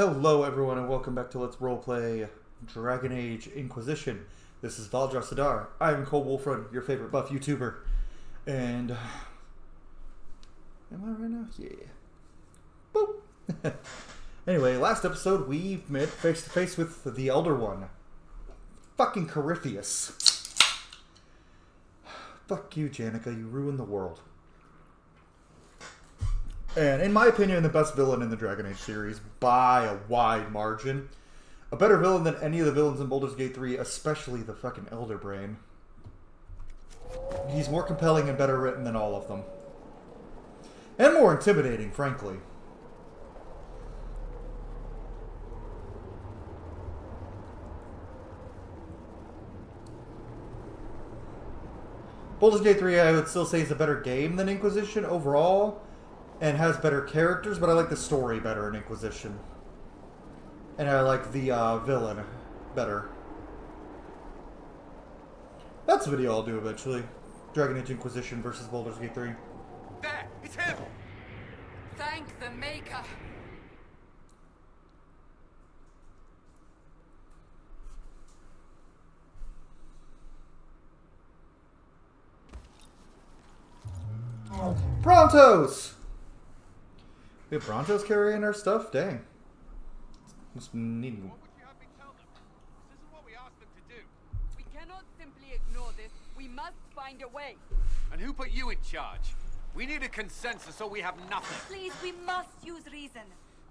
Hello everyone and welcome back to Let's Roleplay Dragon Age Inquisition. This is Inquisitor Adaar. I am Cole Wulfrun, your favorite buff YouTuber. And... am I right now? Yeah. Boop! Anyway, last episode we met face to face with the Elder One. Fucking Corypheus. Fuck you, Janica, you ruined the world. And in my opinion, the best villain in the Dragon Age series by a wide margin. A better villain than any of the villains in Baldur's Gate 3, especially the fucking Elder Brain. He's more compelling and better written than all of them. And more intimidating, frankly. Baldur's Gate 3, I would still say, is a better game than Inquisition overall. And has better characters, but I like the story better in Inquisition. And I like the villain better. That's a video I'll do eventually. Dragon Age Inquisition versus Baldur's Gate 3. There! It's him! Thank the Maker! Brontos! We have Brontos carrying our stuff? Dang. Must need... What would you have me tell them? This isn't what we asked them to do. We cannot simply ignore this. We must find a way. And who put you in charge? We need a consensus or we have nothing. Please, we must use reason.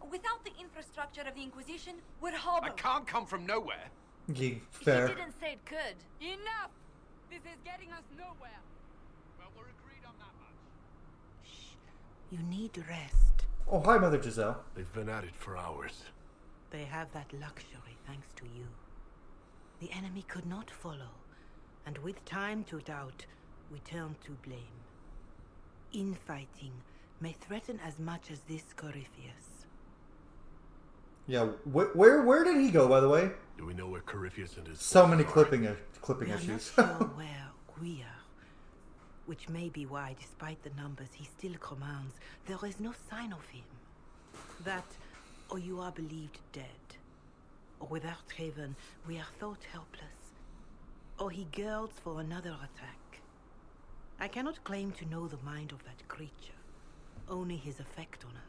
Without the infrastructure of the Inquisition, we're hobbled. I can't come from nowhere. Yeah, fair. He didn't say it could. Enough! This is getting us nowhere. Well, we're agreed on that much. Shh. You need rest. Oh, hi, Mother Giselle. They've been at it for hours. They have that luxury thanks to you. The enemy could not follow, and with time to doubt, we turn to blame. Infighting may threaten as much as this Corypheus. Yeah, where did he go, by the way? Do we know where Corypheus and his So many forces are? clipping We are issues. not sure where we are, which may be why, despite the numbers he still commands, there is no sign of him. That, or you are believed dead. Or without Haven, we are thought helpless. Or he girds for another attack. I cannot claim to know the mind of that creature, only his effect on us.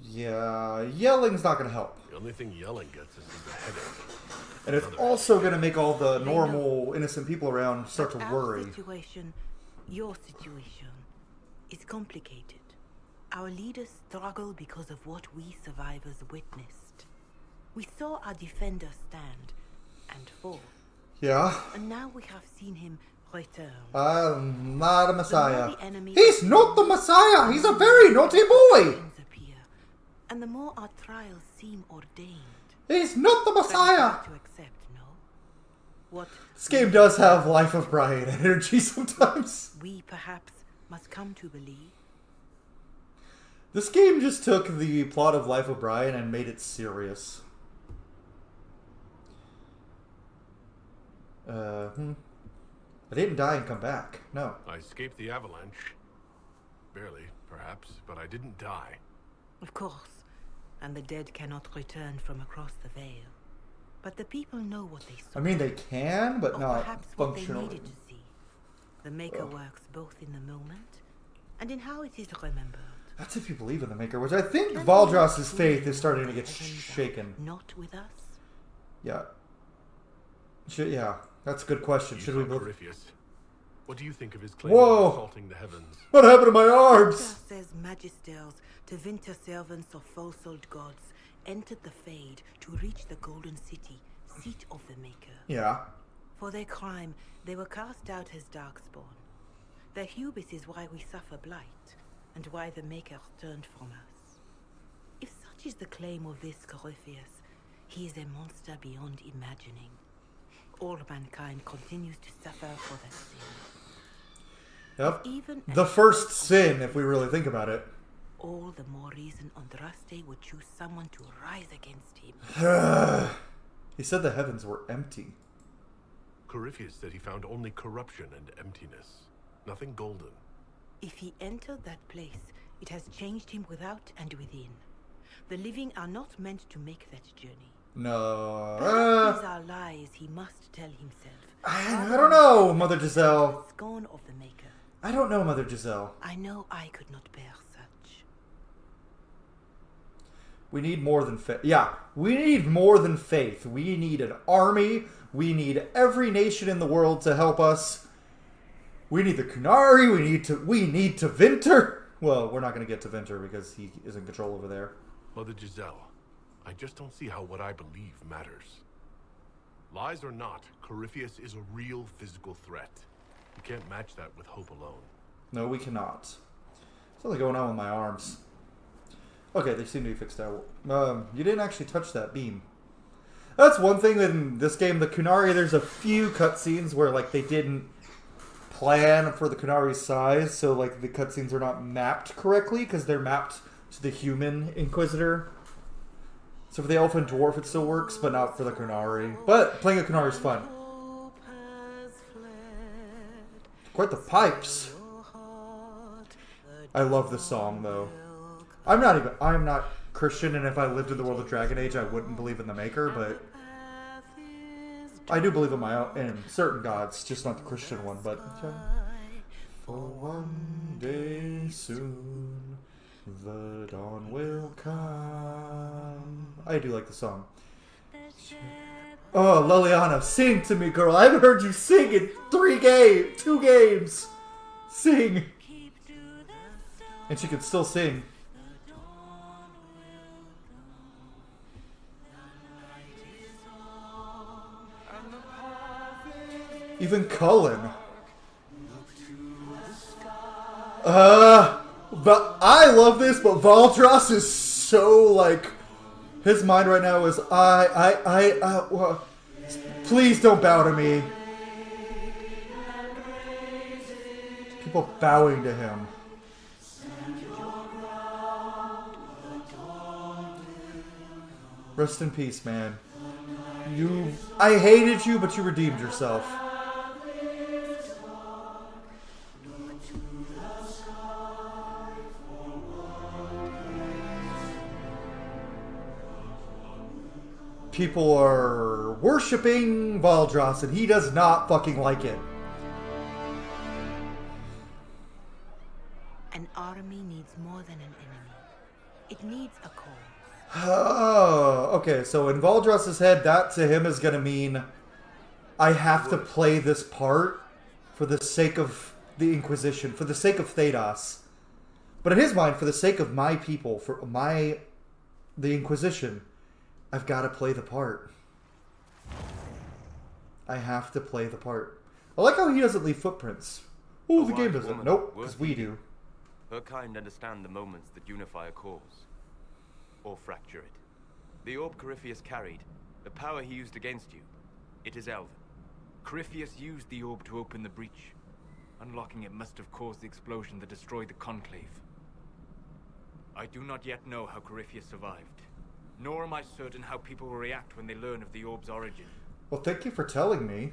Yeah, yelling's not gonna help. The only thing yelling gets us is a headache. And it's also gonna make all the normal, innocent people around start to worry. Our situation, your situation, is complicated. Our leaders struggle because of what we survivors witnessed. We saw our defender stand and fall. Yeah. And now we have seen him return. I'm not a messiah. The more the enemy He's not the messiah! He's a very naughty boy! things appear, and the more our trials seem ordained. He's not the That is messiah! hard to accept, no? What This game does have Life of Brian energy sometimes. we perhaps must come to believe. This game just took the plot of Life of Brian and made it serious. I didn't die and come back. No. I escaped the avalanche. Barely, perhaps, but I didn't die. Of course, and the dead cannot return from across the veil. But the people know what they saw. I mean, they can, but or not perhaps what they functionally. needed to see. The Maker works both in the moment and in how it is remembered. That's if you believe in the Maker, which I think Can Valdros's we faith is starting to know get heaven that shaken. Not with us. Yeah. Yeah, that's a good question. You Should we saw believe? Corypheus. What do you think of his claim Whoa. of assaulting the heavens? What happened to my arms? Says magisters to winter servants of false-souled gods entered the Fade to reach the Golden City, seat of the Maker. Yeah. For their crime, they were cast out as Darkspawn. Their hubris is why we suffer blight, and why the Maker turned from us. If such is the claim of this Corypheus, he is a monster beyond imagining. All mankind continues to suffer for their sin. Yep. Even The first sin, if we really think about it. all the more reason Andraste would choose someone to rise against him. He said the heavens were empty. Corypheus said he found only corruption and emptiness. Nothing golden. If he entered that place, it has changed him without and within. The living are not meant to make that journey. No. Perhaps these are lies he must tell himself. I don't know, Mother Giselle. Scorn of the Maker. I don't know, Mother Giselle. I know I could not bear such. We need more than faith. Yeah, we need more than faith. We need an army. We need every nation in the world to help us. We need the Qunari. We need to Vinter. Well, we're not going to get to Vinter because he is in control over there. Mother Giselle, I just don't see how what I believe matters. Lies or not, Corypheus is a real physical threat. You can't match that with hope alone. No, we cannot. Something going on with my arms. Okay, they seem to be fixed out. You didn't actually touch that beam. That's one thing in this game, the Qunari, there's a few cutscenes where, like, they didn't plan for the Qunari's size, so, like, the cutscenes are not mapped correctly, because they're mapped to the human Inquisitor. So for the Elf and Dwarf, it still works, but not for the Qunari. But playing a Qunari is fun. Quite the pipes. I love this song, though. I'm not Christian, and if I lived in the world of Dragon Age, I wouldn't believe in the Maker, but I do believe in certain gods, just not the Christian one, but for one day soon the dawn will come. I do like the song. Oh, Liliana, sing to me, girl. I haven't heard you sing in 2 games. Sing. And she can still sing. Even Cullen. But I love this, but Valdros is so, like, his mind right now is, please don't bow to me. People bowing to him. Rest in peace, man. I hated you, but you redeemed yourself. People are worshipping Valdros, and he does not fucking like it. An army needs more than an enemy. It needs a cause. Oh, okay. So in Valdros' head, that to him is going to mean I have to play this part for the sake of the Inquisition, for the sake of Thedas. But in his mind, for the sake of my people, the Inquisition, I've got to play the part. I have to play the part. I like how he doesn't leave footprints. Oh, the game doesn't. Nope, because we do. Her kind understand the moments that unify a cause. Or fracture it. The orb Corypheus carried, the power he used against you, it is Elven. Corypheus used the orb to open the breach. Unlocking it must have caused the explosion that destroyed the Conclave. I do not yet know how Corypheus survived. Nor am I certain how people will react when they learn of the orb's origin. Well, thank you for telling me.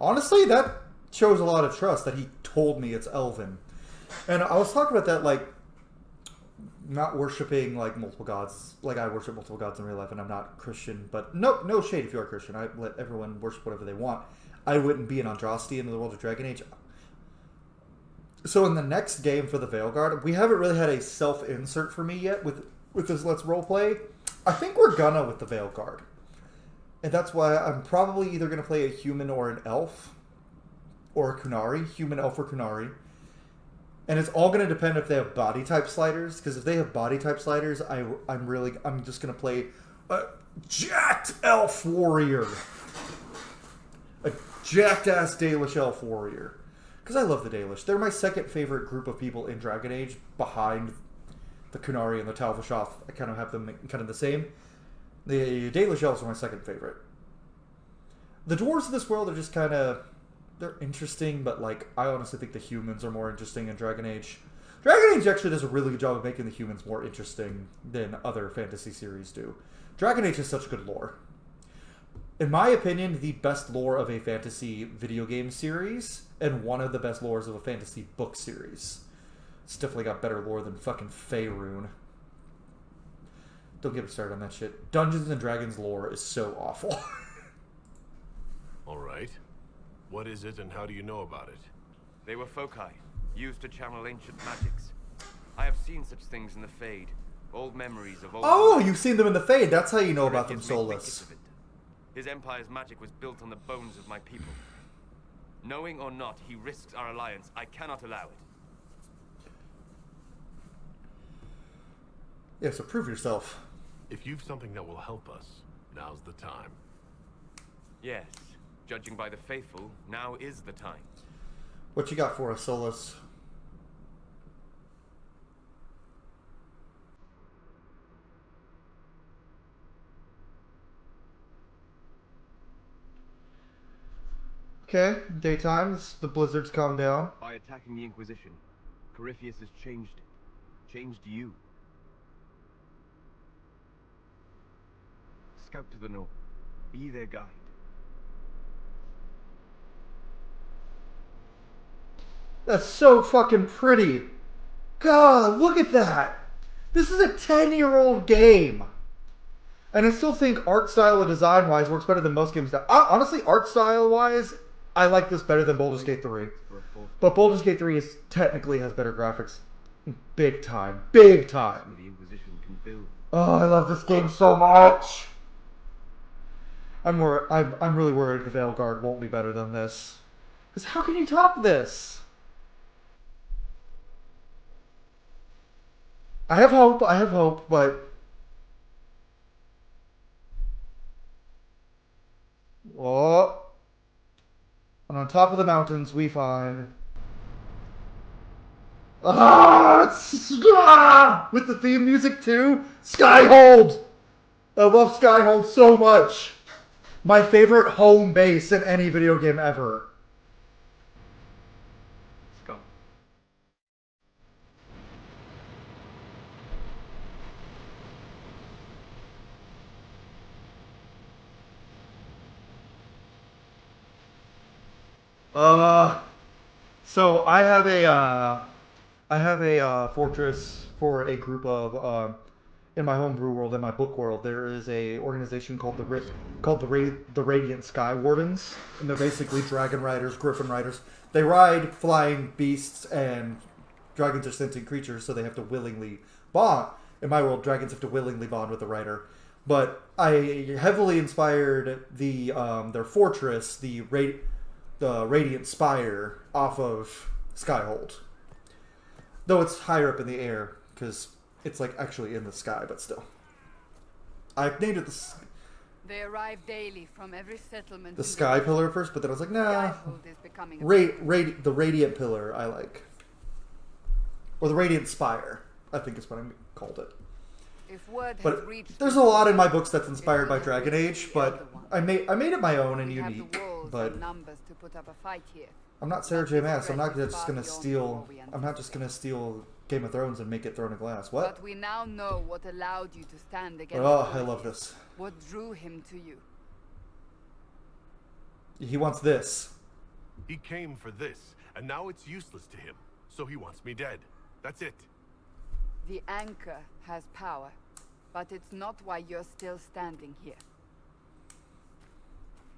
Honestly, that shows a lot of trust that he told me it's Elven. And I was talking about that, like, not worshipping, like, multiple gods. Like, I worship multiple gods in real life, and I'm not Christian. But no shade if you are Christian. I let everyone worship whatever they want. I wouldn't be an Andraste in the world of Dragon Age. So in the next game for the Veilguard, we haven't really had a self-insert for me yet with this Let's Roleplay. I think we're gonna with the Veilguard. And that's why I'm probably either going to play a human or an elf. Or a Qunari. Human, elf, or Qunari. And it's all going to depend if they have body type sliders. Because if they have body type sliders, I'm just going to play a jacked elf warrior. A jacked ass Dalish elf warrior. Because I love the Dalish. They're my second favorite group of people in Dragon Age. Behind the Qunari and the Tal-Vashoth. I kind of have them kind of the same. The Dalish elves are my second favorite. The dwarves of this world are just kind of... They're interesting, but, like, I honestly think the humans are more interesting in Dragon Age. Dragon Age actually does a really good job of making the humans more interesting than other fantasy series do. Dragon Age has such good lore. In my opinion, the best lore of a fantasy video game series, and one of the best lores of a fantasy book series. It's definitely got better lore than fucking Faerun. don't get me started on that shit. Dungeons and Dragons lore is so awful. All right. What is it and how do you know about it? They were foci, used to channel ancient magics. I have seen such things in the Fade. Old memories of old... Oh, you've seen them in the Fade. That's how you know about them, Corypheus made Solas. wickets of it. His empire's magic was built on the bones of my people. Knowing or not, he risks our alliance. I cannot allow it. Yeah, so prove yourself. If you've something that will help us, now's the time. Yes, judging by the faithful, now is the time. What you got for us, Solas? Okay, daytimes, the blizzards calm down. By attacking the Inquisition, Corypheus has changed it. Changed you. Scout to the north. Be their guide. That's so fucking pretty. God, look at that. This is a 10-year-old game. And I still think art style and design-wise works better than most games. Honestly, art style-wise, I like this better than Baldur's Gate 3. But Baldur's Gate 3 technically has better graphics. Big time. Big time. The Inquisition can build. Oh, I love this game so much. I'm really worried the Veilguard won't be better than this. Because how can you top this? I have hope, but... Oh. And on top of the mountains, we find... With the theme music too? Skyhold! I love Skyhold so much. My favorite home base in any video game ever. Let's go. So I have a fortress for a group of in my homebrew world, in my book world. There is a organization called the Radiant Sky Wardens, and they're basically dragon riders, griffin riders. They ride flying beasts, and dragons are sentient creatures, so they have to willingly bond. In my world, dragons have to willingly bond with the rider. But I heavily inspired their fortress, the Radiant Spire, off of Skyhold. Though it's higher up in the air, because it's like actually in the sky, but still. I've named it They arrive daily from every settlement. the Sky Pillar first, but then I was like, nah. Skyhold is becoming a The Radiant Pillar, I like. Or the Radiant Spire, I think is what I called it. If word has But reached there's a lot in my books that's inspired by Dragon Age, but I made it my own and we have unique. the walls But and numbers to put up a fight here. I'm not Sarah J. Maas. I'm not just gonna steal. I'm not just gonna steal Game of Thrones and make it Throne of Glass. What? But we now know what allowed you to stand against. Oh, I Corypheus. love this. What drew him to you? He wants this. He came for this, and now it's useless to him. So he wants me dead. That's it. The anchor has power, but it's not why you're still standing here.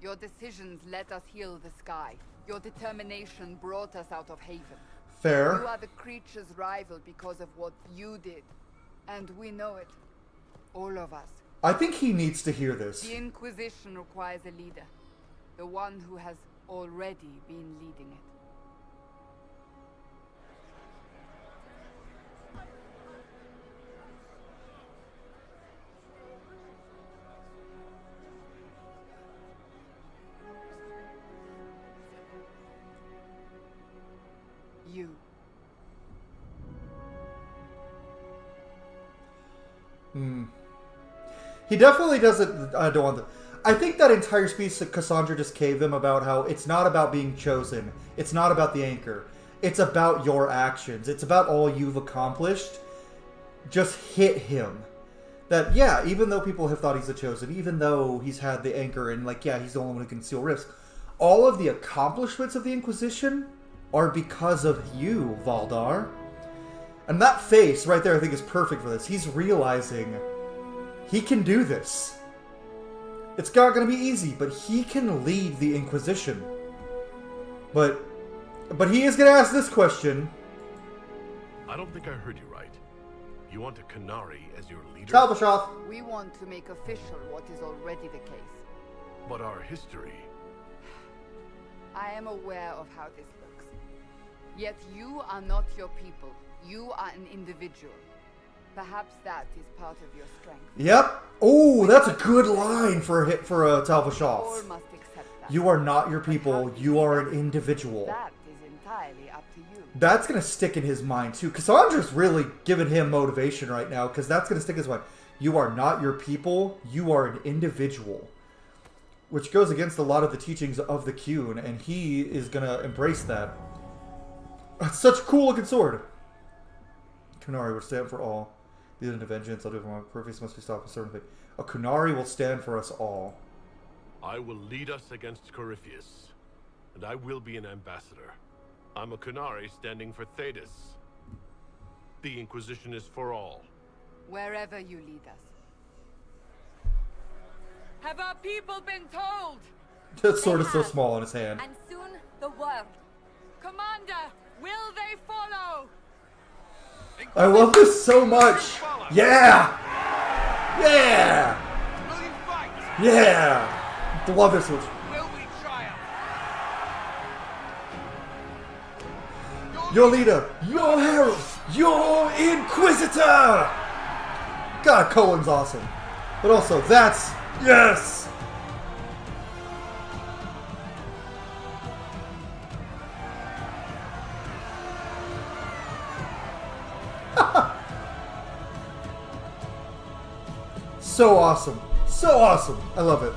Your decisions let us heal the sky. Your determination brought us out of Haven. You Fair. are the creature's rival because of what you did. And we know it. All of us. I think he needs to hear this. The Inquisition requires a leader. The one who has already been leading it. You. He definitely doesn't. I don't want to. I think that entire speech that Cassandra just gave him about how it's not about being chosen. It's not about the anchor. It's about your actions. It's about all you've accomplished. Just hit him. That, yeah, even though people have thought he's the chosen, even though he's had the anchor and, like, yeah, he's the only one who can seal rifts, all of the accomplishments of the Inquisition are because of you, Valdar. And that face right there, I think, is perfect for this. He's realizing He can do this. It's not going to be easy, but he can lead the Inquisition. But he is going to ask this question. I don't think I heard you right. You want a Qunari as your leader? Talbashoth. We want to make official what is already the case. But our history... I am aware of how this looks. Yet you are not your people. You are an individual. Perhaps that is part of your strength. Yep. Oh, that's a good line for a All Talbashoth. must accept that. You are not your people. You are an individual. That is entirely up to you. That's going to stick in his mind, too. Cassandra's really giving him motivation right now, because that's going to stick in his mind. You are not your people. You are an individual. Which goes against a lot of the teachings of the Qun, and he is going to embrace that. That's such a cool-looking sword. Qunari would stand for all. Lead into vengeance. I'll do it for my purpose. Must be stopped with certain thing. A Qunari will stand for us all. I will lead us against Corypheus, and I will be an ambassador. I'm a Qunari standing for Thedas. The Inquisition is for all. Wherever you lead us. Have our people been told? That sword is so small in his hand. And soon the world. Commander, will they follow? I love this so much. Yeah! Yeah! Will you fight? Yeah! I love this one. Will we triumph? Your leader, your herald, your Inquisitor! God, Cohen's awesome. But also, that's... Yes! So awesome. So awesome. I love it.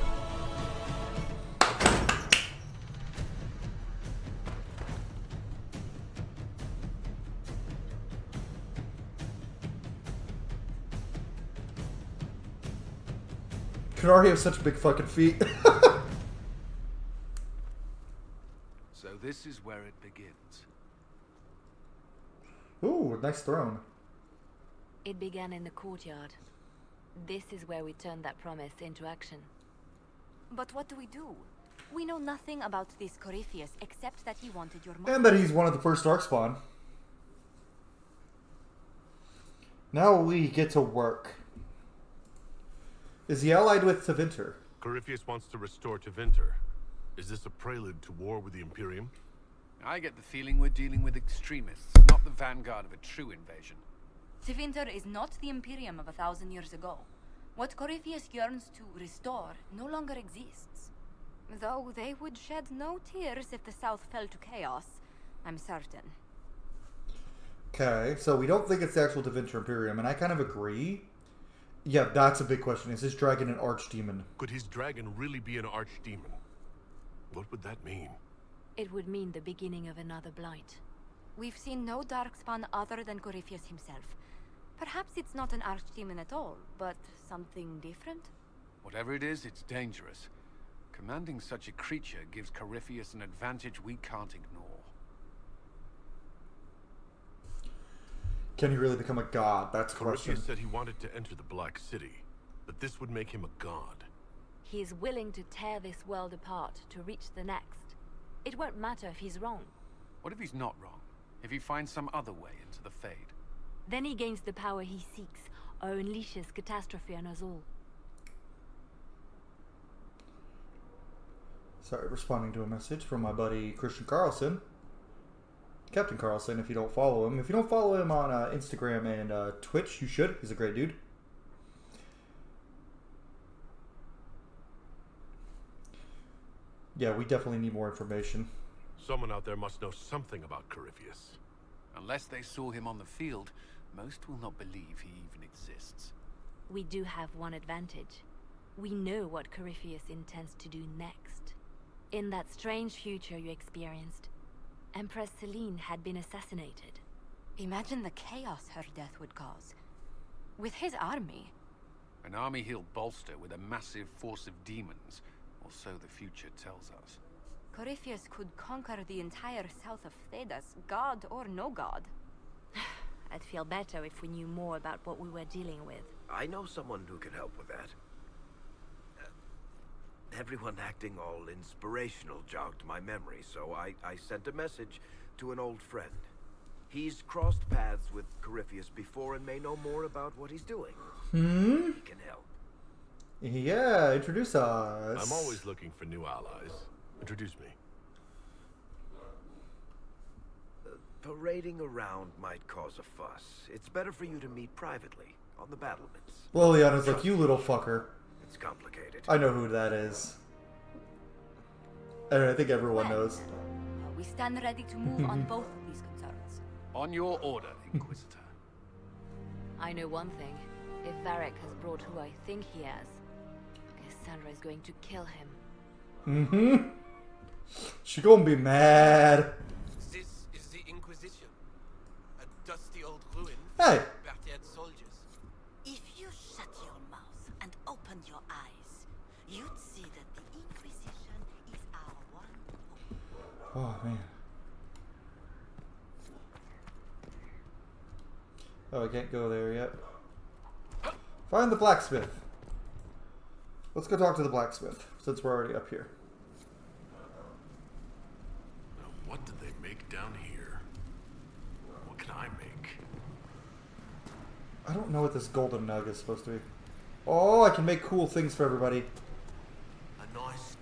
Qunari have such big fucking feet. So this is where it begins. Ooh, nice throne. It began in the courtyard. This is where we turned that promise into action. But what do? We know nothing about this Corypheus except that he wanted your money. And that he's one of the first Darkspawn. Now we get to work. Is he allied with Tevinter? Corypheus wants to restore Tevinter. Is this a prelude to war with the Imperium? I get the feeling we're dealing with extremists, not the vanguard of a true invasion. Tevinter is not the Imperium of 1,000 years ago. What Corypheus yearns to restore no longer exists. Though they would shed no tears if the South fell to chaos, I'm certain. Okay, so we don't think it's the actual Tevinter Imperium, and I kind of agree. Yeah, that's a big question. Is this dragon an archdemon? Could his dragon really be an archdemon? What would that mean? It would mean the beginning of another blight. We've seen no Darkspawn other than Corypheus himself. Perhaps it's not an archdemon at all, but something different? Whatever it is, it's dangerous. Commanding such a creature gives Corypheus an advantage we can't ignore. Can he really become a god? That's the question. Corypheus said he wanted to enter the Black City, but this would make him a god. He is willing to tear this world apart to reach the next. It won't matter if he's wrong. What if he's not wrong? If he finds some other way into the Fade? Then he gains the power he seeks, or unleashes catastrophe on us all. Sorry, responding to a message from my buddy Christian Carlson. Captain Carlson, if you don't follow him. If you don't follow him on Instagram and Twitch, you should. He's a great dude. Yeah, we definitely need more information. Someone out there must know something about Corypheus. Unless they saw him on the field, most will not believe he even exists. We do have one advantage. We know what Corypheus intends to do next. In that strange future you experienced, Empress Selene had been assassinated. Imagine the chaos her death would cause. With his army. An army he'll bolster with a massive force of demons, or so the future tells us. Corypheus could conquer the entire south of Thedas, god or no god. I'd feel better if we knew more about what we were dealing with. I know someone who can help with that. Everyone acting all inspirational jogged my memory, so I sent a message to an old friend. He's crossed paths with Corypheus before and may know more about what he's doing. He can help. Yeah, introduce us. I'm always looking for new allies. Introduce me. Parading around might cause a fuss. It's better for you to meet privately, on the battlements. Liliana's like, you little fucker. It's complicated. I know who that is. And I think everyone knows. We stand ready to move on both of these concerns. On your order, Inquisitor. I know one thing. If Varric has brought who I think he has, Cassandra is going to kill him. She gonna be mad. This is the Inquisition. A dusty old ruin Hey. of battered soldiers. If you shut your mouth and open your eyes, you'd see that the Inquisition is our one hope. Oh, man. Oh, I can't go there yet. Find the blacksmith. Let's go talk to the blacksmith, since we're already up here. Now, what did they make down here? What can I make? I don't know what this golden nug is supposed to be. Oh, I can make cool things for everybody. A nice...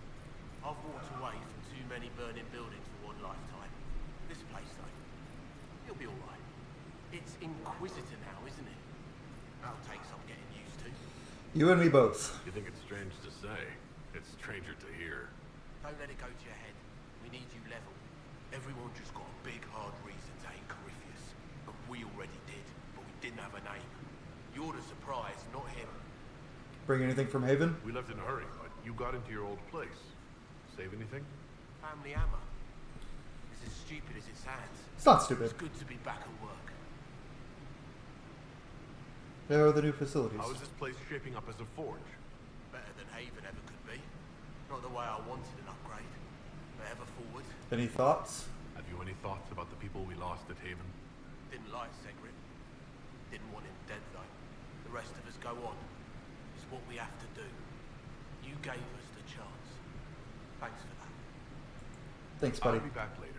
I've walked away from too many burning buildings for one lifetime. This place, though, it'll be alright. It's Inquisitor now, isn't it? That'll take some getting used to. You and me both. You think it's strange to say? It's stranger to hear. Don't let it go to your head. We need you level. Everyone just got a big, hard reason to hate Corypheus. And we already did, but we didn't have a name. You're the surprise, not him. Bring anything from Haven? We left in a hurry, but you got into your old place. Save anything? Family hammer. It's as stupid as it sounds. It's not stupid. It's good to be back at work. There are the new facilities. How is this place shaping up as a forge? Better than Haven ever could be. Not the way I wanted an upgrade. But ever forward. Any thoughts? Have you any thoughts about the people we lost at Haven? Didn't like Segrit. Didn't want him dead though. The rest of us go on. It's what we have to do. You gave us the chance. Thanks for that. Thanks, buddy. I'll be back later.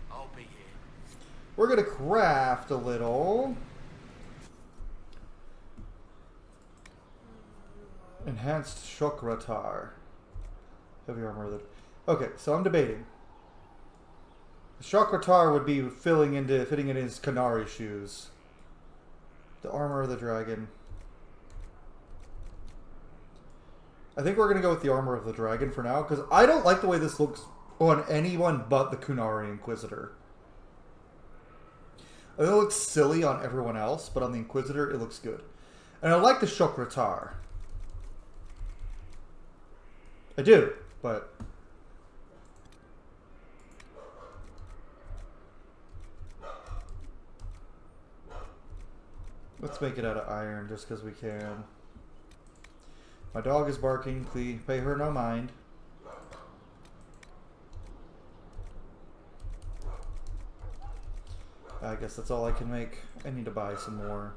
I'll be here. We're gonna craft a little. Enhanced Shokratar. Heavy armor. Okay, so I'm debating. Shokratar would be fitting in his Canary shoes. The armor of the dragon. I think we're going to go with the armor of the dragon for now, because I don't like the way this looks on anyone but the Kunari Inquisitor. I think it looks silly on everyone else, but on the Inquisitor it looks good. And I like the Shokratar. I do, but... let's make it out of iron just because we can. My dog is barking. Please pay her no mind. I guess that's all I can make. I need to buy some more.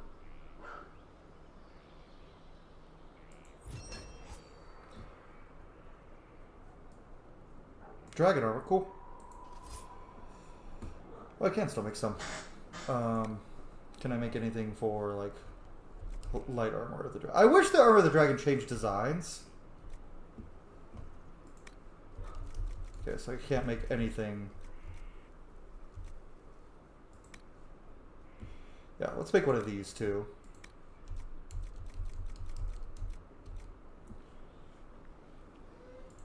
Dragon armor, cool. Well, I can still make some. Can I make anything for, like, light armor of the dragon? I wish the armor of the dragon changed designs. Okay, so I can't make anything. Yeah, let's make one of these too.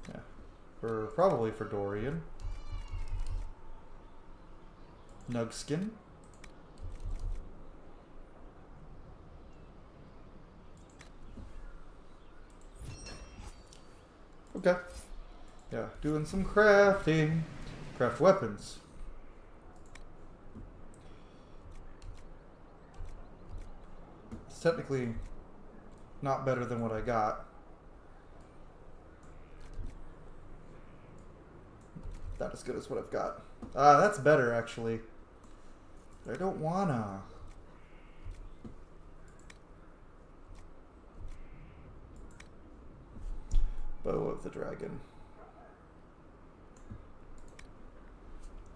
Yeah, probably for Dorian. Nugskin. Okay. Yeah, doing some crafting. Craft weapons. It's technically not better than what I got. Not as good as what I've got. That's better, actually. I don't wanna. Bow of the Dragon.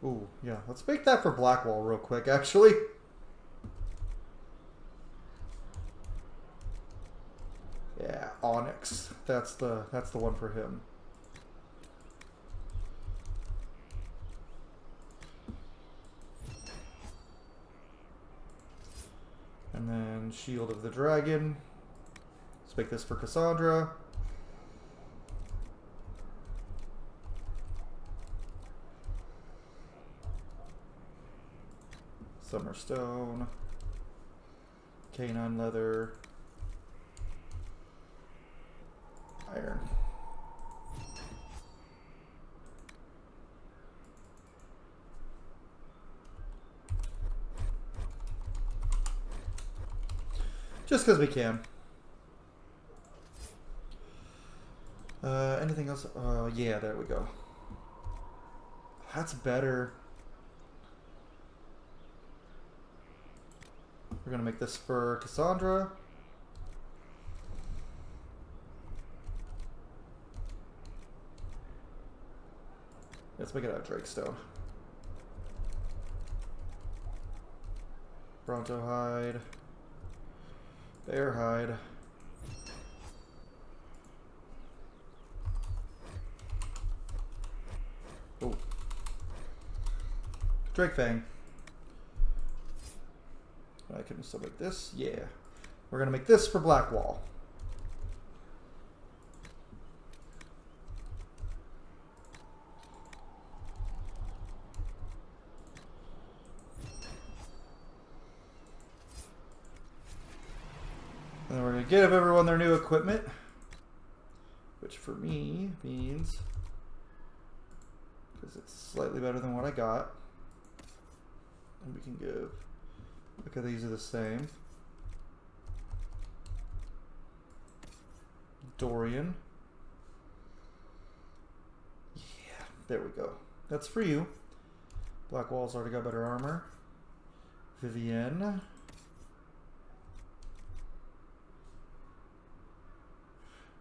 Ooh, yeah. Let's make that for Blackwall real quick, actually. Yeah, Onyx. That's the one for him. And then Shield of the Dragon. Let's make this for Cassandra. Summerstone. Canine Leather. Iron. Just because we can. Anything else? Yeah, there we go. That's better. We're gonna make this for Cassandra. Let's make it out of Drakestone. Bronto hide. Bear hide. Oh. Drake Fang. I can still make this. Yeah. We're gonna make this for Blackwall. And then we're going to give everyone their new equipment, which for me means, because it's slightly better than what I got, and we can give, look at these are the same. Dorian. Yeah, there we go. That's for you. Blackwall's already got better armor. Vivienne.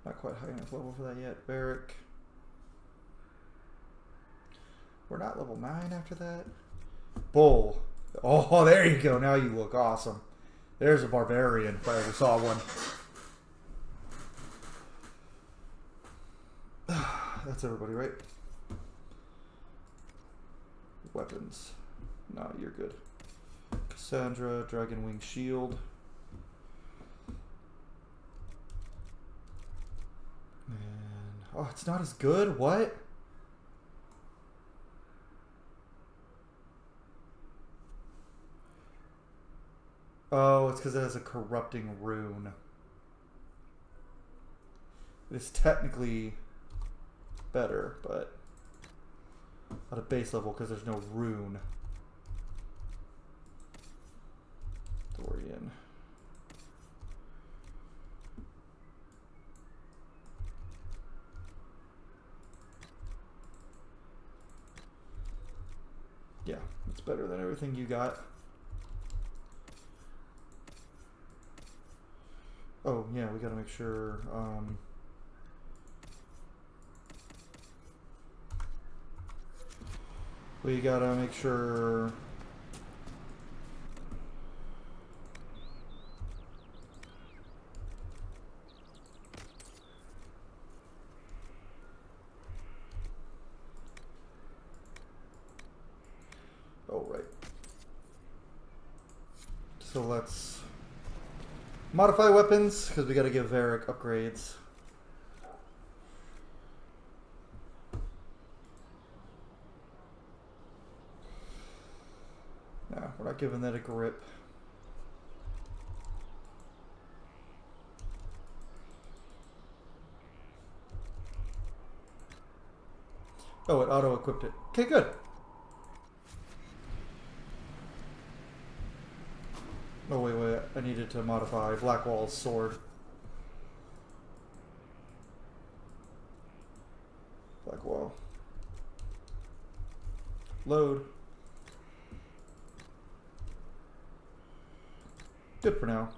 Not quite high enough level for that yet. Barrick. We're not level 9 after that. Bull. Oh, there you go. Now you look awesome. There's a barbarian if I ever saw one. That's everybody, right? Weapons. No, you're good. Cassandra, Dragon Wing Shield. And, oh, it's not as good? What? Oh, it's because it has a corrupting rune. It's technically better, but at a base level because there's no rune. Dorian. Yeah, it's better than everything you got. Oh, yeah, we gotta make sure, we gotta make sure oh, right. So let's modify weapons, because we gotta give Varric upgrades. No, we're not giving that a grip. Oh, it auto-equipped it. Okay, good. Oh, wait, I needed to modify Blackwall's sword. Blackwall. Load. Good for now.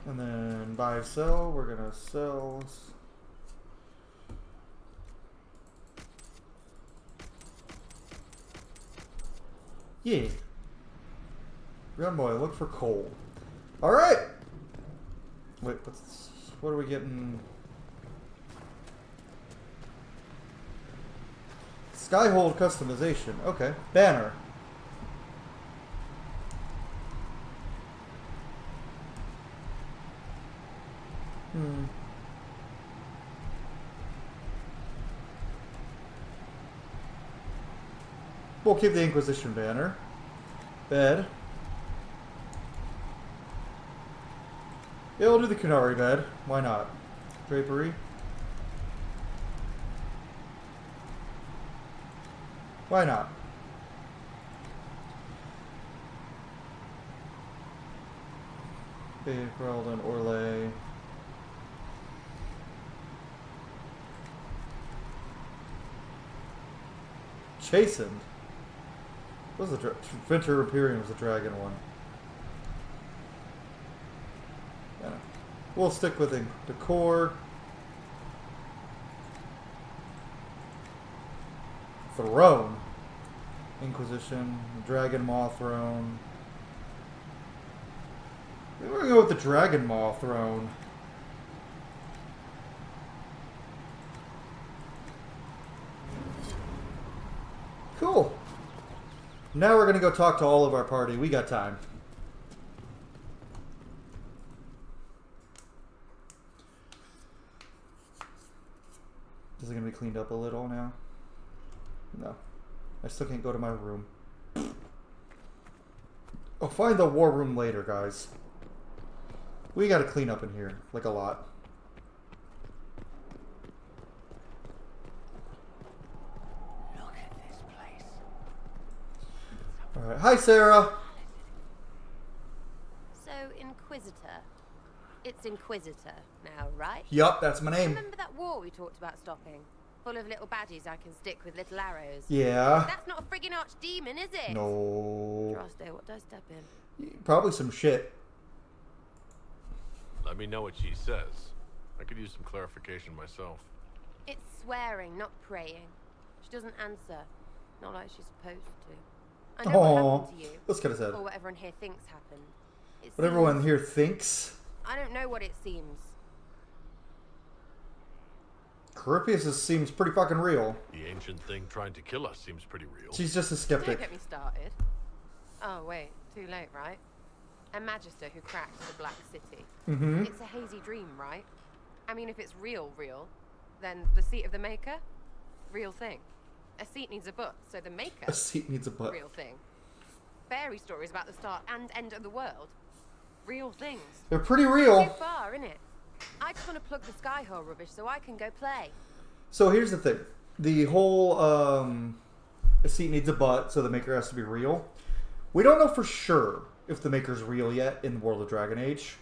And then buy, sell. We're gonna sell. Yeah. Young boy, look for coal. Alright! Wait, what are we getting? Skyhold customization. Okay. Banner. We'll keep the Inquisition banner. Bed. Yeah, we'll do the Kunari bed. Why not? Drapery. Why not? Big Geraldine Orlay. Chastened. What was the Venture Imperium was the dragon one. Yeah. We'll stick with the core. Throne. Inquisition. Dragon Maw Throne. We're gonna go with the Dragon Maw Throne. Cool. Now we're gonna go talk to all of our party. We got time. Is it gonna be cleaned up a little now? No. I still can't go to my room. I'll find the war room later, guys. We gotta clean up in here. Like a lot. Look at this place. Alright. Hi, Sarah! So, Inquisitor. It's Inquisitor now, right? Yup, that's my name. Remember that war we talked about stopping? Full of little baddies I can stick with little arrows. Yeah. That's not a friggin' archdemon, is it? No. Droste, what do I step in? Probably some shit. Let me know what she says. I could use some clarification myself. It's swearing, not praying. She doesn't answer. Not like she's supposed to. I know what happened to you. That's kind of sad. Or what everyone here thinks happened. What everyone here thinks? I don't know what it seems. Corypheus seems pretty fucking real. The ancient thing trying to kill us seems pretty real. She's just a skeptic. Don't get me started. Oh, wait. Too late, right? A magister who cracked the Black City. Mm-hmm. It's a hazy dream, right? I mean, if it's real, then the seat of the Maker? Real thing. A seat needs a butt, so the Maker... A seat needs a butt. Real thing. Fairy stories about the start and end of the world. Real things. They're pretty real. Too far, innit? I just want to plug the Skyhole rubbish so I can go play. So here's the thing. The whole, a seat needs a butt, so the Maker has to be real. We don't know for sure if the Maker's real yet in the World of Dragon Age.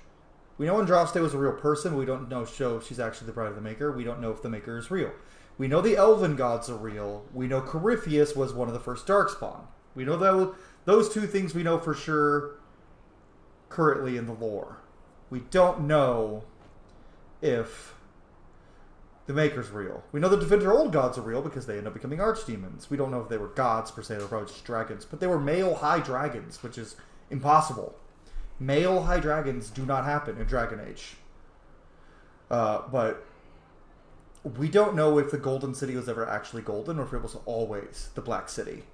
We know Andraste was a real person, but we don't know if she's actually the bride of the Maker. We don't know if the Maker is real. We know the Elven gods are real. We know Corypheus was one of the first Darkspawn. We know that those two things we know for sure currently in the lore. We don't know if the Maker's real. We know the Defender Old Gods are real because they end up becoming archdemons. We don't know if they were gods per se, they were probably just dragons. But they were male high dragons, which is impossible. Male high dragons do not happen in Dragon Age. But we don't know if the Golden City was ever actually golden or if it was always the Black City.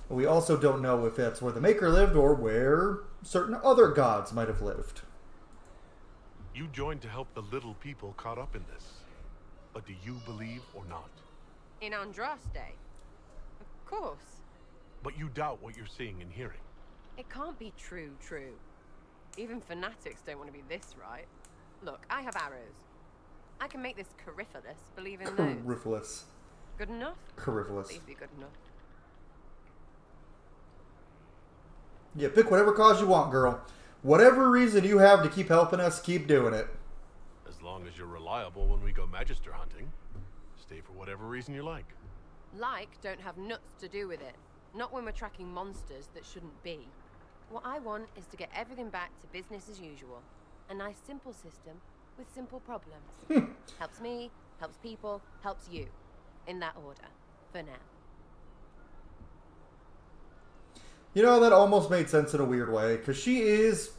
And we also don't know if that's where the Maker lived or where certain other gods might have lived. You joined to help the little people caught up in this. But do you believe or not? In Andraste? Of course. But you doubt what you're seeing and hearing. It can't be true. Even fanatics don't want to be this right. Look, I have arrows. I can make this Corypheus believe in those. Corypheus. Good enough? Corypheus. Please be good enough. Yeah, pick whatever cause you want, girl. Whatever reason you have to keep helping us, keep doing it. As long as you're reliable when we go Magister hunting. Stay for whatever reason you like. Like don't have nuts to do with it. Not when we're tracking monsters that shouldn't be. What I want is to get everything back to business as usual. A nice simple system with simple problems. Helps me, helps people, helps you. In that order. For now. You know, that almost made sense in a weird way, because she is,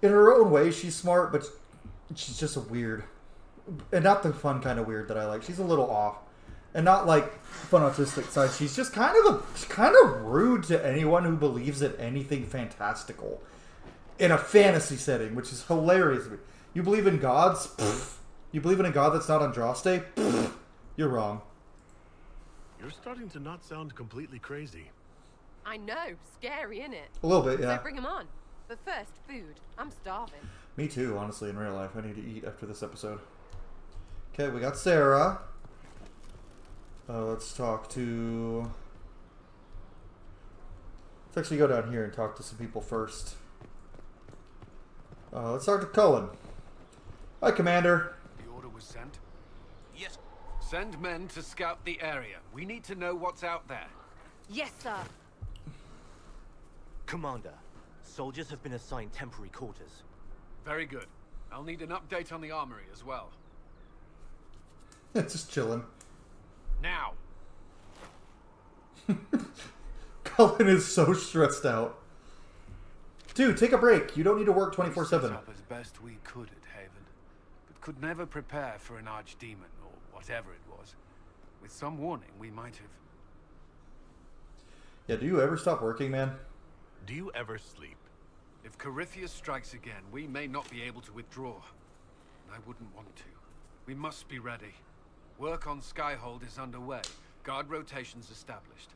in her own way, she's smart, but she's just a weird, and not the fun kind of weird that I like. She's a little off, and not like fun autistic side. She's just kind of rude to anyone who believes in anything fantastical in a fantasy setting, which is hilarious. You believe in gods? Pfft. You believe in a god that's not Andraste? Pfft. You're wrong. You're starting to not sound completely crazy. I know, scary, innit? A little bit, yeah. So bring 'em on. But first, food. I'm starving. Me too, honestly, in real life. I need to eat after this episode. Okay, we got Sarah. Let's talk to... Let's actually go down here and talk to some people first. Let's talk to Cullen. Hi, Commander. The order was sent? Yes. Send men to scout the area. We need to know what's out there. Yes, sir. Commander, soldiers have been assigned temporary quarters. Very good. I'll need an update on the armory as well. Just chilling. Now. Cullen is so stressed out. Dude, take a break. You don't need to work 24/7. We set up as best we could at Haven, but could never prepare for an archdemon or whatever it was. With some warning, we might have. Yeah, do you ever stop working, man? Do you ever sleep? If Corypheus strikes again, we may not be able to withdraw. I wouldn't want to. We must be ready. Work on Skyhold is underway. Guard rotations established.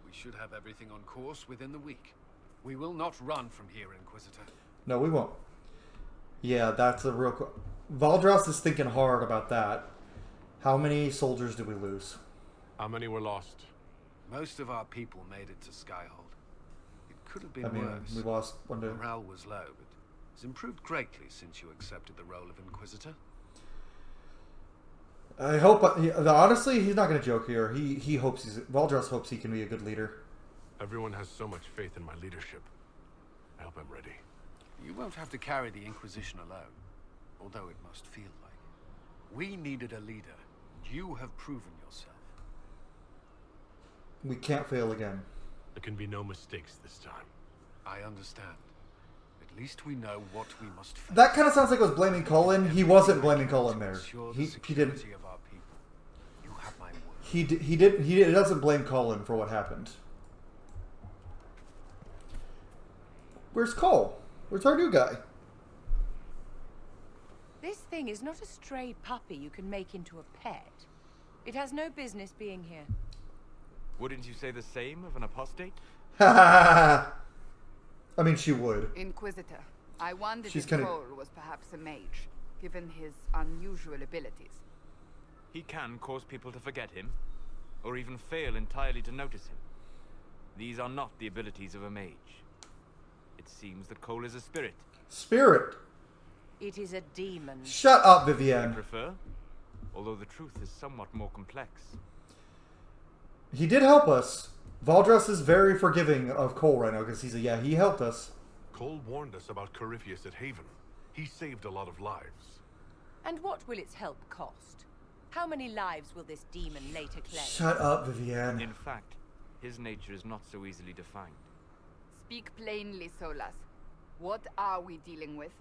We should have everything on course within the week. We will not run from here, Inquisitor. No, we won't. Yeah, that's a real... Valdros is thinking hard about that. How many soldiers did we lose? How many were lost? Most of our people made it to Skyhold. It could have been I mean, worse. we lost one day. Morale was low, but it's improved greatly since you accepted the role of Inquisitor. I hope... honestly, he's not going to joke here. He hopes he's... Valdros hopes he can be a good leader. Everyone has so much faith in my leadership. I hope I'm ready. You won't have to carry the Inquisition alone, although it must feel like. We needed a leader. You have proven yourself. We can't fail again. There can be no mistakes this time. I understand. At least we know what we must face. That kind of sounds like I was blaming Cullen. He wasn't blaming Cullen there. He didn't. Of our people. You have my word. He doesn't blame Cullen for what happened. Where's Cole? Where's our new guy? This thing is not a stray puppy you can make into a pet. It has no business being here. Wouldn't you say the same of an apostate? I mean, she would. Inquisitor, I wondered She's if kinda... Cole was perhaps a mage, given his unusual abilities. He can cause people to forget him, or even fail entirely to notice him. These are not the abilities of a mage. It seems that Cole is a spirit. Spirit? It is a demon. Shut up, I Vivienne. prefer, although the truth is somewhat more complex. He did help us. Valdros is very forgiving of Cole right now because he helped us. Cole warned us about Corypheus at Haven. He saved a lot of lives. And what will its help cost? How many lives will this demon later claim? Shut up, Vivienne. In fact, his nature is not so easily defined. Speak plainly, Solas. What are we dealing with?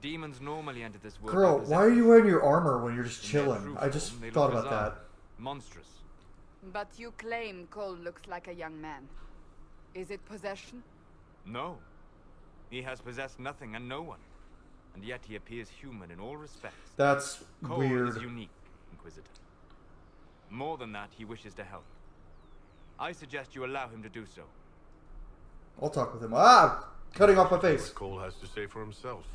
Demons normally enter this world. Girl, why are you wearing your armor when you're just chilling? I just they look thought about bizarre, that. Monstrous. But you claim Cole looks like a young man. Is it possession? No. He has possessed nothing and no one. And yet he appears human in all respects. That's Cole weird. is unique, Inquisitor. More than that, he wishes to help. I suggest you allow him to do so. I'll talk with him. Ah! Cutting off my face. What Cole has to say for himself.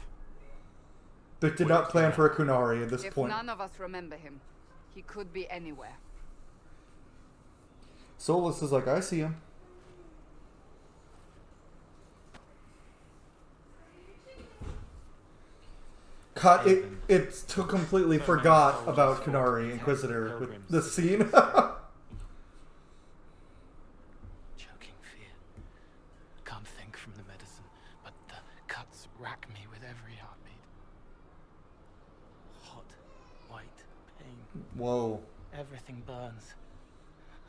They did not plan for a Kunari at this If point. none of us remember him, he could be anywhere. Solas is like, I see him. Cut. It completely forgot about Kunari Inquisitor with the scene. Choking fear. Can't think from the medicine, but the cuts rack Whoa. Everything burns.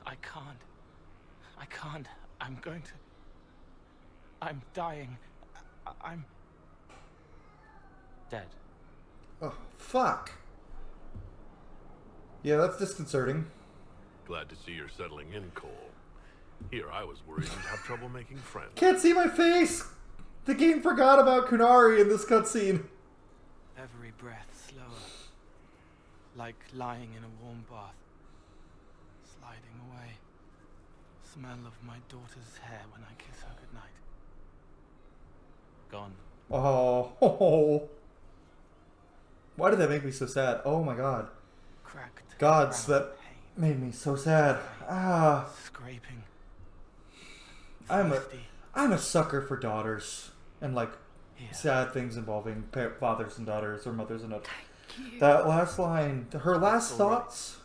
I can't. I'm going to... I'm dying. I'm... dead. Oh, fuck. Yeah, that's disconcerting. Glad to see you're settling in, Cole. Here, I was worried you'd have trouble making friends. Can't see my face! The game forgot about Kunari in this cutscene. Every breath slower. Like lying in a warm bath. Sliding away. Smell of my daughter's hair when I kiss her goodnight. Gone. Oh. Why did that make me so sad? Oh my god. Cracked. Gods, that made me so sad. Scraping. I'm a sucker for daughters and like sad things involving fathers and daughters or mothers and daughters. That last line, her last thoughts,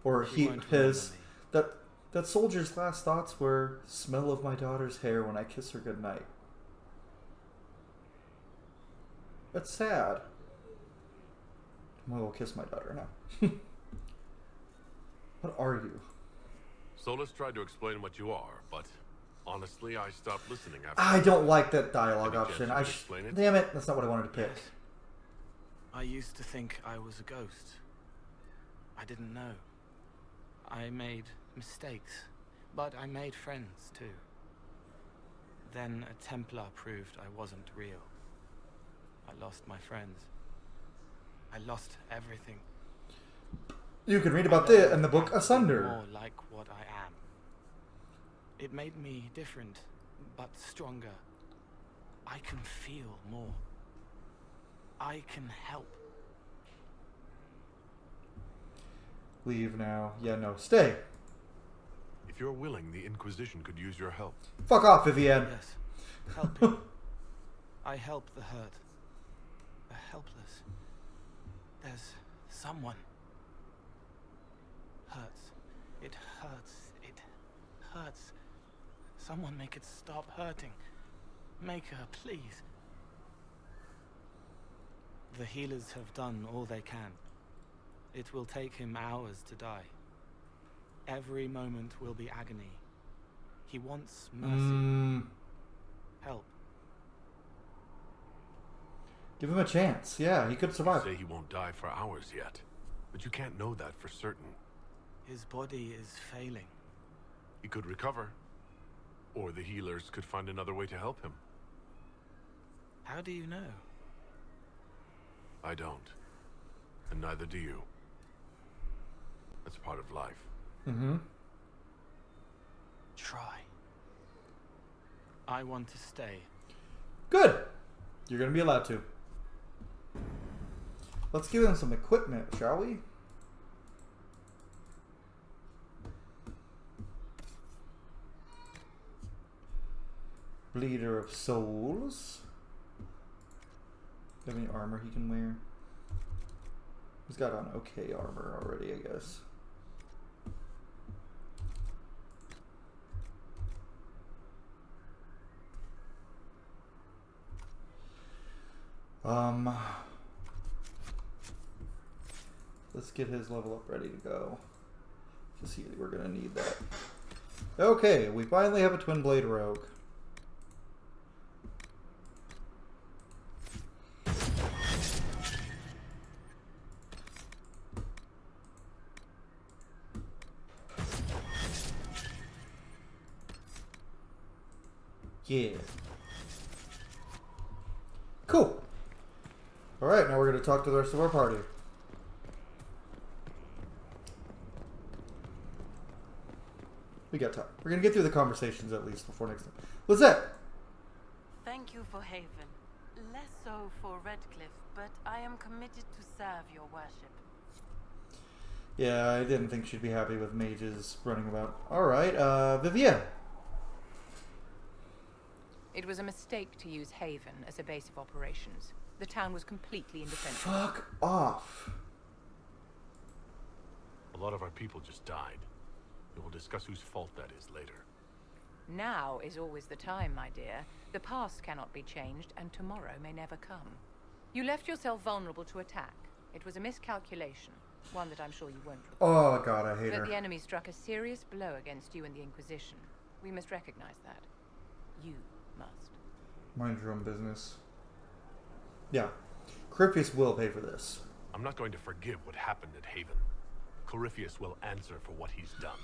or that soldier's last thoughts were, "Smell of my daughter's hair when I kiss her goodnight." That's sad. I'm gonna go kiss my daughter now. What are you? Solas tried to explain what you are, but honestly, I stopped listening after. I don't like that dialogue Any option. chance you could explain it? Damn it, that's not what I wanted to pick. Yes. I used to think I was a ghost. I didn't know. I made mistakes, but I made friends too. Then a Templar proved I wasn't real. I lost my friends. I lost everything. You can read about that in the book Asunder. More like what I am. It made me different, but stronger. I can feel more. I can help. Leave now. Yeah, no, stay. If you're willing, the Inquisition could use your help. Fuck off, Vivienne. Yes, helping. I help the hurt, the helpless. There's someone. Hurts. It hurts. It hurts. Someone make it stop hurting. Make her, please. The healers have done all they can. It will take him hours to die. Every moment will be agony. He wants mercy. Help. Give him a chance. Yeah, he could survive. You say he won't die for hours yet, but you can't know that for certain. His body is failing. He could recover, or the healers could find another way to help him. How do you know? I don't, and neither do you. That's part of life. Mm-hmm. Try. I want to stay. Good. You're gonna be allowed to. Let's give them some equipment, shall we? Bleeder of Souls. Do you have any armor he can wear? He's got on okay armor already, I guess. Let's get his level up ready to go. Just see, we're gonna need that. Okay, we finally have a twin blade rogue. Yeah. Cool. Alright, now we're going to talk to the rest of our party. We got time. We're going to get through the conversations at least before next time. Lizette! Thank you for Haven. Less so for Redcliffe, but I am committed to serve your worship. Yeah, I didn't think she'd be happy with mages running about. Alright, Vivienne. It was a mistake to use Haven as a base of operations. The town was completely indefensible. Fuck off. A lot of our people just died. We will discuss whose fault that is later. Now is always the time, my dear. The past cannot be changed, and tomorrow may never come. You left yourself vulnerable to attack. It was a miscalculation. One that I'm sure you won't regret. Oh god, I hate But her. the enemy struck a serious blow against you and the Inquisition. We must recognize that. You must. Mind your own business. Yeah. Corypheus will pay for this. I'm not going to forgive what happened at Haven. Corypheus will answer for what he's done.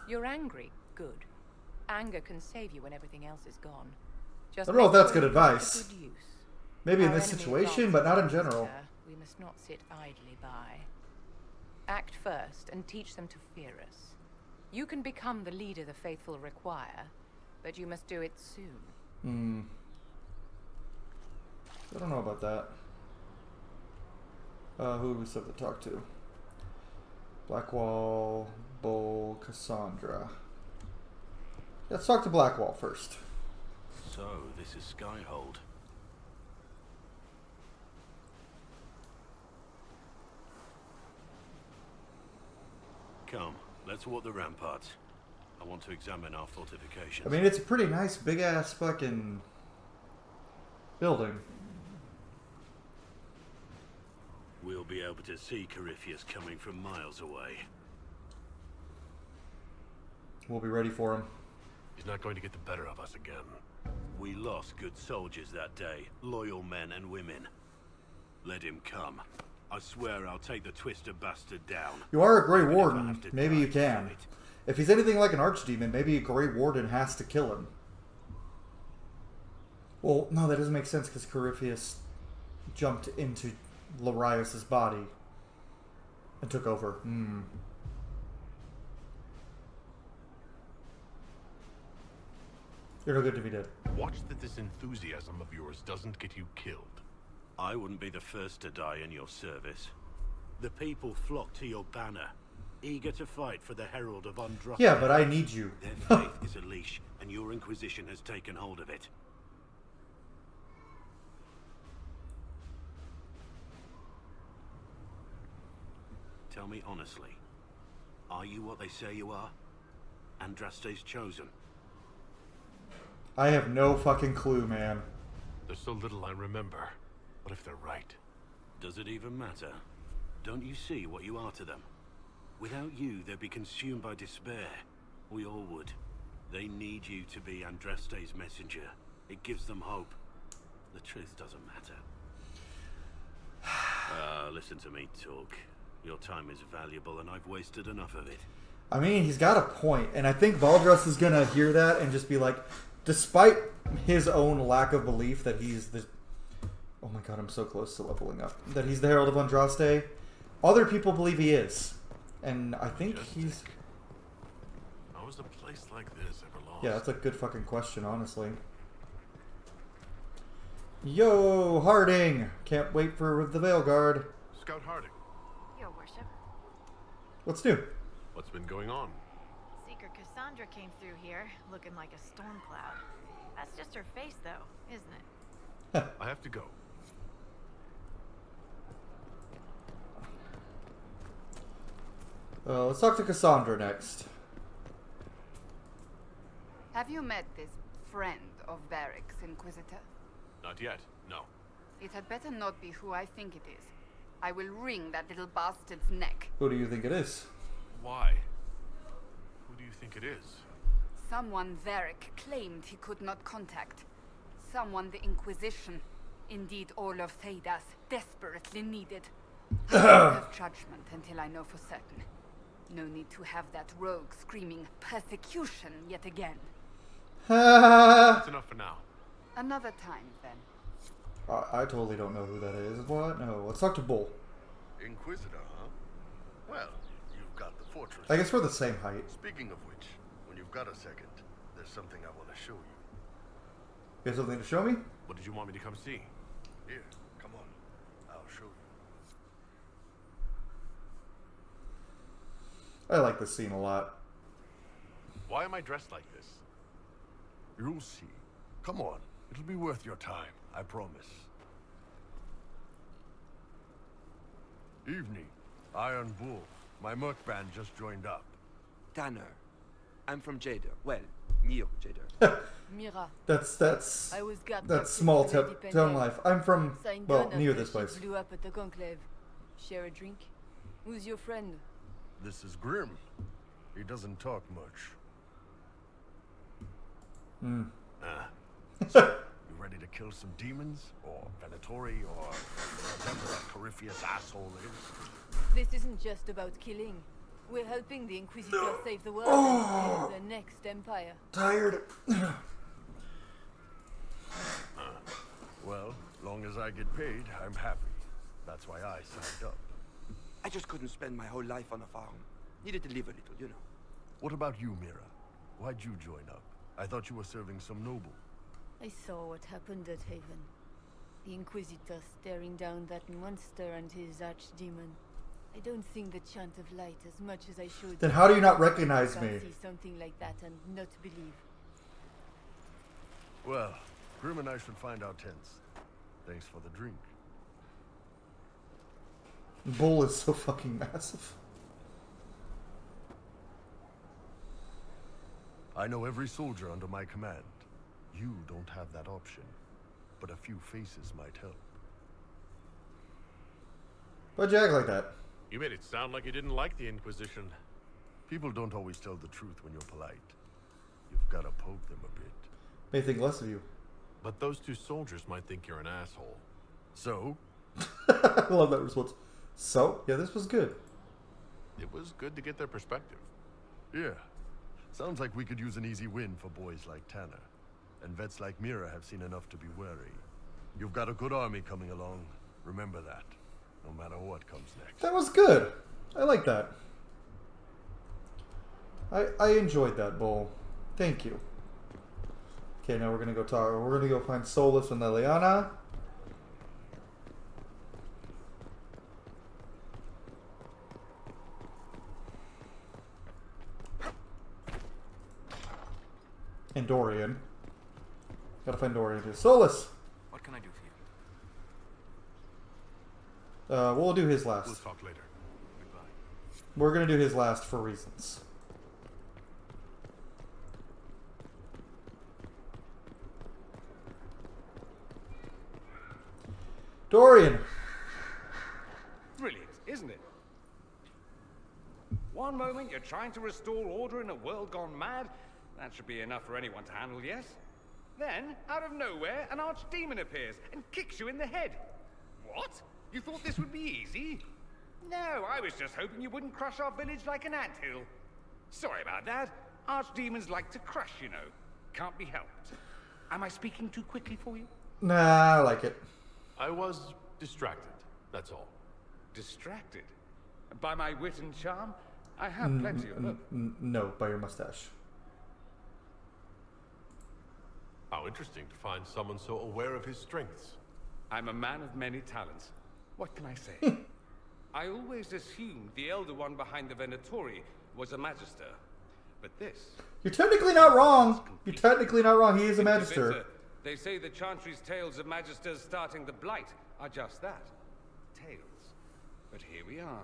You're angry. Good. Anger can save you when everything else is gone. Just I don't know if make that's sure good you put it to advice. good use. Maybe in Our this enemy situation, advances but not in Inquisitor. general. We must not sit idly by. Act first and teach them to fear us. You can become the leader the faithful require, but you must do it soon. I don't know about that. Who do we still have to talk to? Blackwall, Bull, Cassandra. Let's talk to Blackwall first. So, this is Skyhold. Come, let's walk the ramparts. I want to examine our fortifications. I mean, it's a pretty nice, big-ass fucking building. We'll be able to see Corypheus coming from miles away. We'll be ready for him. He's not going to get the better of us again. We lost good soldiers that day, loyal men and women. Let him come. I swear I'll take the twisted bastard down. You are a Grey Warden. Maybe you can. If he's anything like an Archdemon, maybe a Grey Warden has to kill him. Well, no, that doesn't make sense because Corypheus jumped into Larius's body and took over. You're no good to be dead. Watch that this enthusiasm of yours doesn't get you killed. I wouldn't be the first to die in your service. The people flock to your banner, eager to fight for the Herald of Andraste. Yeah, but I need you. Their faith is a leash, and your Inquisition has taken hold of it. Tell me honestly, are you what they say you are? Andraste's chosen? I have no fucking clue, man. There's so little I remember. What if they're right? Does it even matter? Don't you see what you are to them? Without you, they'd be consumed by despair. We all would. They need you to be Andraste's messenger. It gives them hope. The truth doesn't matter. Listen to me talk. Your time is valuable and I've wasted enough of it. I mean, he's got a point, and I think Valdrus is gonna hear that and just be like, despite his own lack of belief that he's the... Oh my god, I'm so close to leveling up. That he's the Herald of Andraste. Other people believe he is. And I think he's... How is a place like this ever lost? Yeah, that's a good fucking question, honestly. Yo, Harding! Can't wait for the Veilguard. Scout Harding. Your worship. What's new? What's been going on? Seeker Cassandra came through here, looking like a storm cloud. That's just her face, though, isn't it? I have to go. Let's talk to Cassandra next. Have you met this friend of Varric's, Inquisitor? Not yet, no. It had better not be who I think it is. I will wring that little bastard's neck. Who do you think it is? Why? Who do you think it is? Someone Varric claimed he could not contact. Someone the Inquisition, indeed all of Theidas, desperately needed. I won't have judgment until I know for certain. No need to have that rogue screaming persecution yet again. That's enough for now. Another time, then. I totally don't know who that is. What? No. Let's talk to Bull. Inquisitor, huh? Well, you've got the fortress. I guess we're the same height. Speaking of which, when you've got a second, there's something I want to show you. You have something to show me? What did you want me to come see? Here, come on. I'll show you. I like this scene a lot. Why am I dressed like this? You'll see. Come on. It'll be worth your time, I promise. Evening. Iron Bull. My merc band just joined up. Tanner. I'm from Jader. Well, near Jader. Mira. That's I was got that's small town life. I'm from, well, near this place. Blew up at the conclave. Share a drink? Who's your friend? This is Grim. He doesn't talk much. You ready to kill some demons? Or Venatori? Or whatever that Corypheus asshole is? This isn't just about killing. We're helping the Inquisitor save the world and build the next empire. Tired. Well, long as I get paid, I'm happy. That's why I signed up. I just couldn't spend my whole life on a farm. Needed to live a little, you know. What about you, Mira? Why'd you join up? I thought you were serving some noble. I saw what happened at Haven. The Inquisitor staring down that monster and his archdemon. I don't sing the chant of light as much as I should. Then how do you not recognize I me? can't see something like that and not believe. Well, Grim and I should find our tents. Thanks for the drink. Bull is so fucking massive. I know every soldier under my command. You don't have that option, but a few faces might help. Why'd you act like that? You made it sound like you didn't like the Inquisition. People don't always tell the truth when you're polite. You've got to poke them a bit. May think less of you. But those two soldiers might think you're an asshole. So? I love that response. So? Yeah, this was good. It was good to get their perspective. Yeah. Sounds like we could use an easy win for boys like Tanner. And vets like Mira have seen enough to be wary. You've got a good army coming along. Remember that. No matter what comes next. That was good. I like that. I enjoyed that, Bull. Thank you. Okay, now we're gonna go talk. We're gonna go find Solas and Liliana. And Dorian. Gotta find Dorian too. Solas! What can I do for you? We'll do his last. We'll talk later. Goodbye. We're gonna do his last for reasons. Dorian! Brilliant, isn't it? One moment you're trying to restore order in a world gone mad. That should be enough for anyone to handle, yes? Then, out of nowhere, an archdemon appears and kicks you in the head. What? You thought this would be easy? No, I was just hoping you wouldn't crush our village like an anthill. Sorry about that. Archdemons like to crush, you know. Can't be helped. Am I speaking too quickly for you? Nah, I like it. I was distracted, that's all. Distracted? By my wit and charm? I have plenty of them. No, by your mustache. How interesting to find someone so aware of his strengths. I'm a man of many talents. What can I say? I always assumed the Elder One behind the Venatori was a Magister. But this... You're technically not wrong. You're technically not wrong. He is a Magister. Inquisitor, they say the Chantry's tales of Magisters starting the Blight are just that. Tales. But here we are.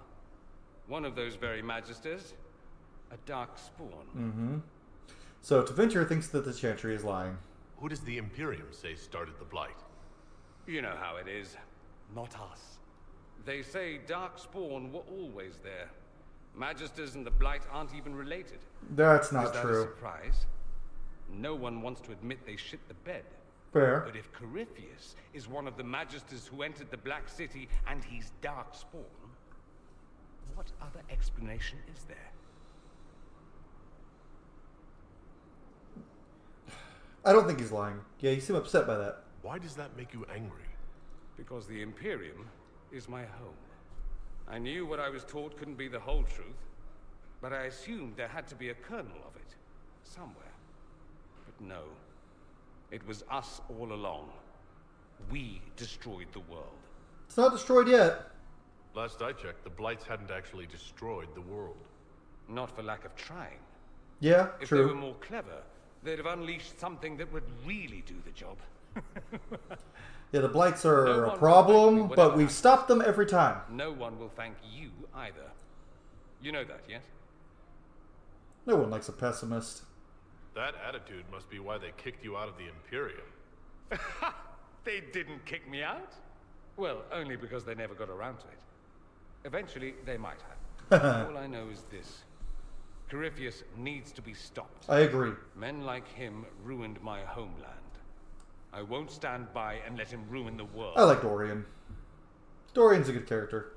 One of those very Magisters. A dark spawn. So, Tevinter thinks that the Chantry is lying. Who does the Imperium say started the Blight? You know how it is. Not us. They say Darkspawn were always there. Magisters and the Blight aren't even related. That's not Is that true. a surprise? No one wants to admit they shit the bed. Fair. But if Corypheus is one of the Magisters who entered the Black City and he's Darkspawn, what other explanation is there? I don't think he's lying. Yeah, you seem upset by that. Why does that make you angry? Because the Imperium is my home. I knew what I was taught couldn't be the whole truth, but I assumed there had to be a kernel of it, somewhere. But no, it was us all along. We destroyed the world. It's not destroyed yet. Last I checked, the Blights hadn't actually destroyed the world. Not for lack of trying. Yeah, If true. they were more clever, they'd have unleashed something that would really do the job. Yeah, the Blights are No a one will problem, thank me, but whatever we've happens. stopped them every time. No one will thank you either. You know that, yes? No one likes a pessimist. That attitude must be why they kicked you out of the Imperium. They didn't kick me out? Well, only because they never got around to it. Eventually, they might have. All I know is this. Corypheus needs to be stopped. I agree. Men like him ruined my homeland. I won't stand by and let him ruin the world. I like Dorian. Dorian's a good character.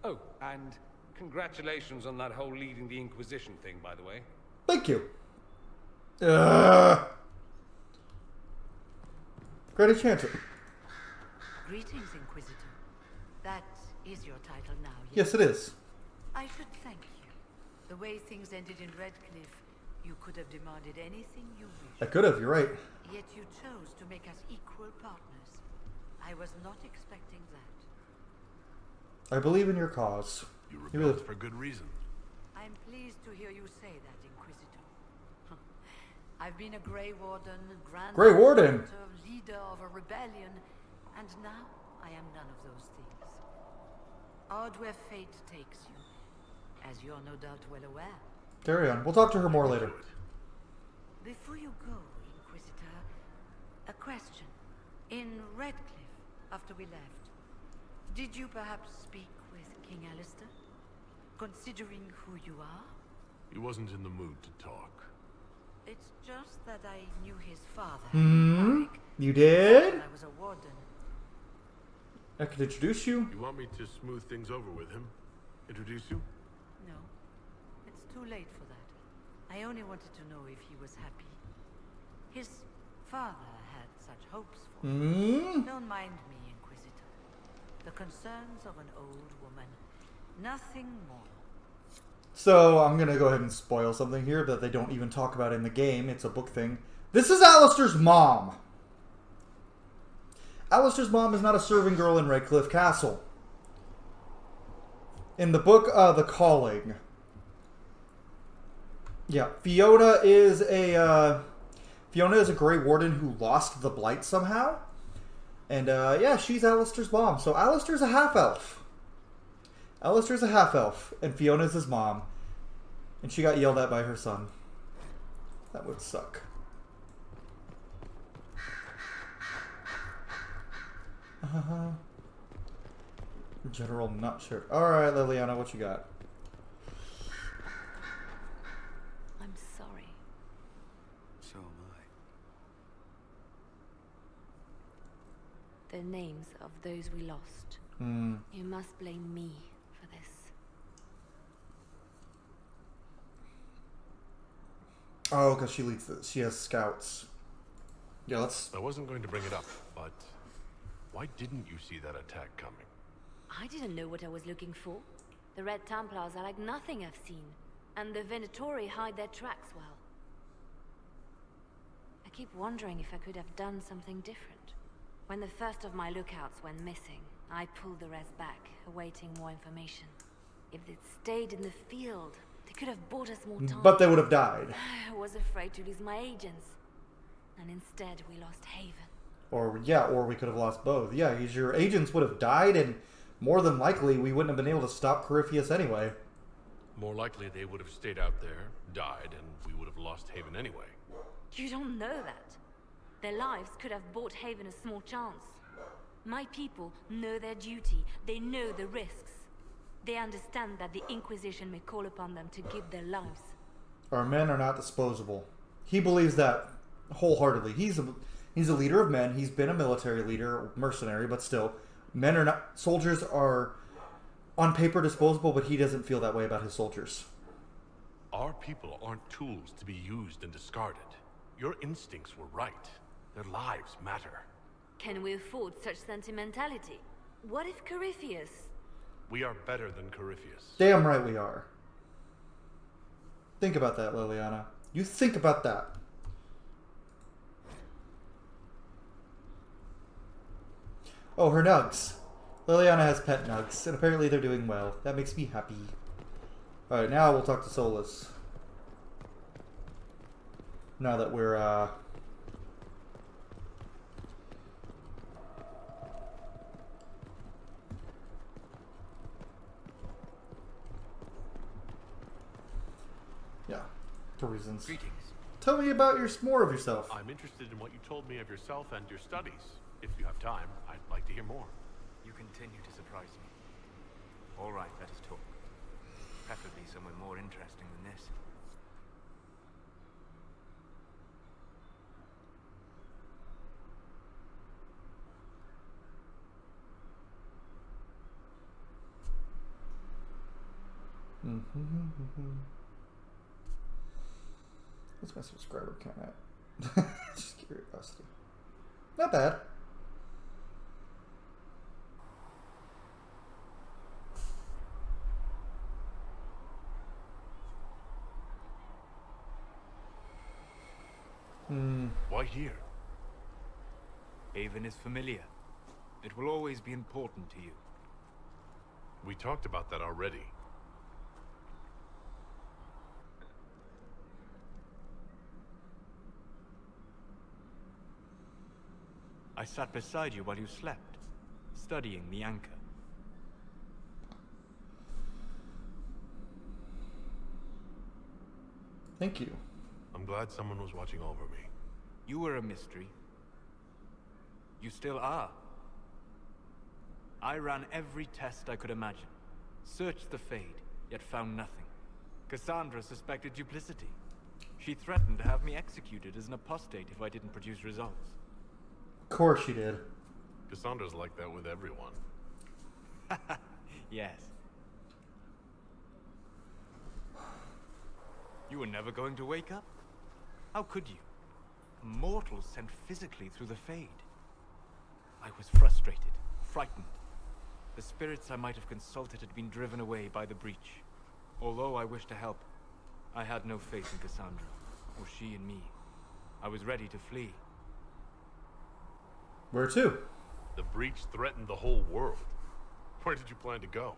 Oh, and congratulations on that whole leading the Inquisition thing, by the way. Thank you. Great chance. Greetings, Inquisitor. That is your title now, Yes, it is. I should thank you. The way things ended in Redcliffe, you could have demanded anything you wished. I could have, you're right. Yet you chose to make us equal partners. I was not expecting that. I believe in your cause. You rebelled for good reason. I'm pleased to hear you say that, Inquisitor. I've been a Grey Warden, Grand Grey Warden? Master, leader of a rebellion, and now I am none of those things. Odd where fate takes you, as you're no doubt well aware. Carry on. We'll talk to her more later. Before you go, Inquisitor, a question. In Redcliffe, after we left, did you perhaps speak with King Alistair? Considering who you are? He wasn't in the mood to talk. It's just that I knew his father. You did? When I was a warden. I could introduce you. You want me to smooth things over with him? Introduce you? No. It's too late for that. I only wanted to know if he was happy. His father had such hopes for him. Don't mind me, Inquisitor. The concerns of an old woman. Nothing more. So, I'm going to go ahead and spoil something here that they don't even talk about in the game. It's a book thing. This is Alistair's mom. Alistair's mom is not a serving girl in Redcliffe Castle. In the book, The Calling. Yeah, Fiona is a Grey Warden who lost the Blight somehow. And, yeah, she's Alistair's mom. So, Alistair's a half-elf. Alistair's a half-elf, and Fiona's his mom. And she got yelled at by her son. That would suck. General Nutshirt. Alright, Liliana, what you got? I'm sorry. So am I. The names of those we lost. You must blame me for this. Oh, because she has scouts. Yeah, let's... I wasn't going to bring it up, but why didn't you see that attack coming? I didn't know what I was looking for. The Red Templars are like nothing I've seen, and the Venatori hide their tracks well. I keep wondering if I could have done something different. When the first of my lookouts went missing, I pulled the rest back, awaiting more information. If they'd stayed in the field, they could have bought us more time. But they would have died. I was afraid to lose my agents. And instead, we lost Haven. Or we could have lost both. Yeah, your agents would have died, and more than likely, we wouldn't have been able to stop Corypheus anyway. More likely, they would have stayed out there, died, and we would have lost Haven anyway. You don't know that. Their lives could have bought Haven a small chance. My people know their duty. They know the risks. They understand that the Inquisition may call upon them to give their lives. Our men are not disposable. He believes that wholeheartedly. He's a leader of men. He's been a military leader, mercenary, but still, men are not. Soldiers are on paper disposable, but he doesn't feel that way about his soldiers. Our people aren't tools to be used and discarded. Your instincts were right. Their lives matter. Can we afford such sentimentality? What if Corypheus... We are better than Corypheus. Damn right we are. Think about that, Liliana. You think about that. Oh, her nugs. Liliana has pet nugs, and apparently they're doing well. That makes me happy. Alright, now we'll talk to Solas. Now that we're, yeah, for reasons. Greetings. Tell me about more of yourself. I'm interested in what you told me of yourself and your studies. If you have time, I'd like to hear more. You continue to surprise me. All right, let us talk. Preferably somewhere more interesting than this. What's my subscriber count at? Just curiosity. Not bad. Why here? Haven is familiar. It will always be important to you. We talked about that already. I sat beside you while you slept, studying the anchor. Thank you. I'm glad someone was watching over me. You were a mystery. You still are. I ran every test I could imagine. Searched the Fade, yet found nothing. Cassandra suspected duplicity. She threatened to have me executed as an apostate if I didn't produce results. Of course she did. Cassandra's like that with everyone. Yes. You were never going to wake up? How could you? A mortal sent physically through the Fade. I was frustrated, frightened. The spirits I might have consulted had been driven away by the breach. Although I wished to help, I had no faith in Cassandra, or she in me. I was ready to flee. Where to? The breach threatened the whole world. Where did you plan to go?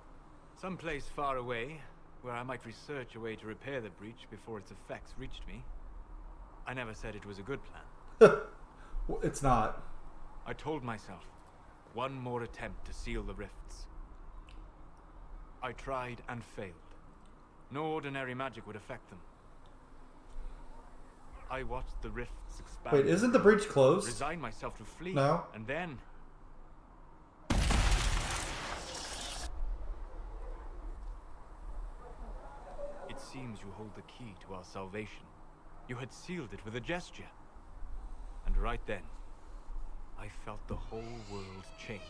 Someplace far away, where I might research a way to repair the breach before its effects reached me. I never said it was a good plan. Well, it's not. I told myself, one more attempt to seal the rifts. I tried and failed. No ordinary magic would affect them. I watched the rifts expand. Wait, isn't the breach closed? Resigned myself to flee. No. And then... It seems you hold the key to our salvation. You had sealed it with a gesture. And right then, I felt the whole world change.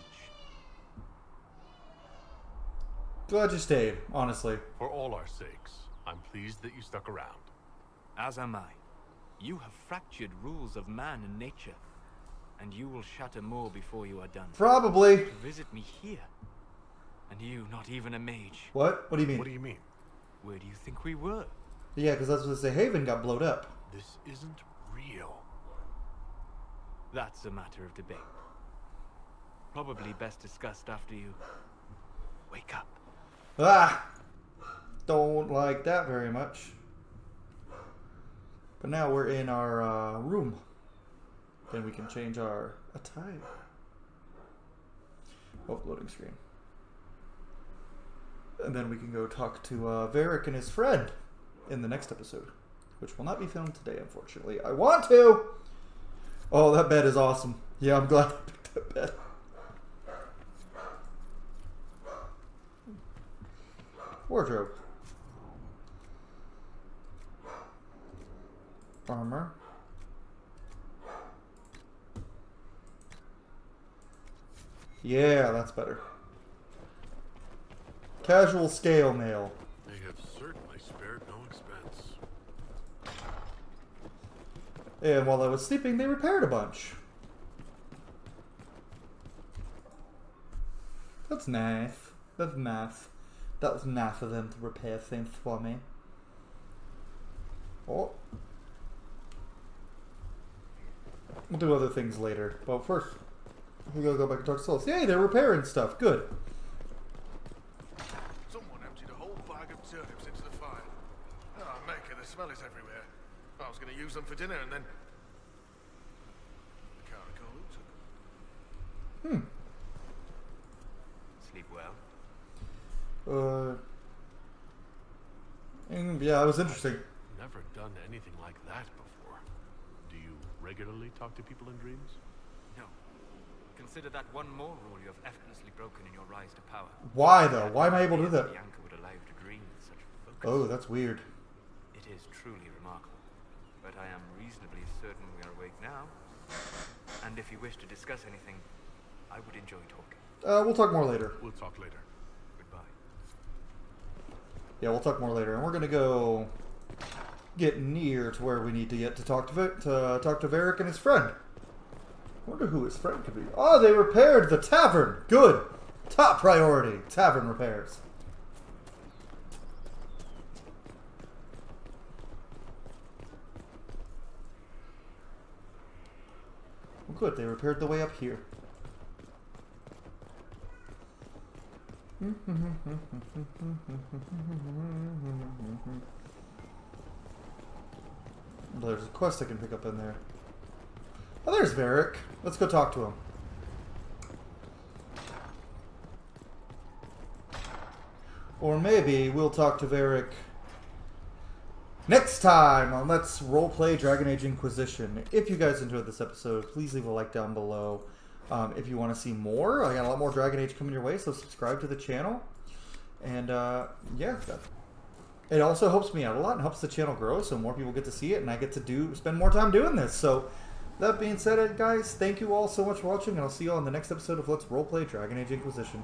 Glad you stayed, honestly. For all our sakes, I'm pleased that you stuck around. As am I. You have fractured rules of man and nature. And you will shatter more before you are done. Probably. To visit me here. And you, not even a mage. What? What do you mean? What do you mean? Where do you think we were? Yeah, because that's what they say. Haven got blowed up. This isn't real. That's a matter of debate. Probably best discussed after you wake up. Ah! Don't like that very much. But now we're in our room. Then we can change our attire. Oh, loading screen. And then we can go talk to Varric and his friend in the next episode, which will not be filmed today, unfortunately. I want to! Oh, that bed is awesome. Yeah, I'm glad I picked that bed. Wardrobe. Armor. Yeah, that's better. Casual scale mail. They have certainly spared no expense. And while I was sleeping, they repaired a bunch. That's nice. That's nice. That was nice of them to repair things for me. Oh. We'll do other things later. But first, we gotta go back and talk to Solas. Yay, they're repairing stuff. Good. Someone emptied a whole bag of turnips into the fire. Oh, Maker, the smell is everywhere. I was going to use them for dinner and then... I can't recall who took them. Sleep well? Yeah, it was interesting. Never done anything like that before. Do you regularly talk to people in dreams? No. Consider that one more rule you have effortlessly broken in your rise to power. Why, though? Why am I able to do that? The anchor would allow you to dream with such focus. Oh, that's weird. It is truly remarkable. But I am reasonably certain we are awake now. And if you wish to discuss anything, I would enjoy talking. We'll talk more later. We'll talk later. Goodbye. Yeah, we'll talk more later. And we're gonna go get near to where we need to get to talk to Varric and his friend. I wonder who his friend could be. Oh, they repaired the tavern. Good. Top priority. Tavern repairs. Well, good. They repaired the way up here. There's a quest I can pick up in there. Oh, there's Varric. Let's go talk to him. Or maybe we'll talk to Varric next time on Let's Roleplay Dragon Age Inquisition. If you guys enjoyed this episode, please leave a like down below. If you want to see more, I got a lot more Dragon Age coming your way, so subscribe to the channel. And yeah, it also helps me out a lot and helps the channel grow, so more people get to see it, and I get to spend more time doing this. So that being said, guys, thank you all so much for watching, and I'll see you all in the next episode of Let's Roleplay Dragon Age Inquisition.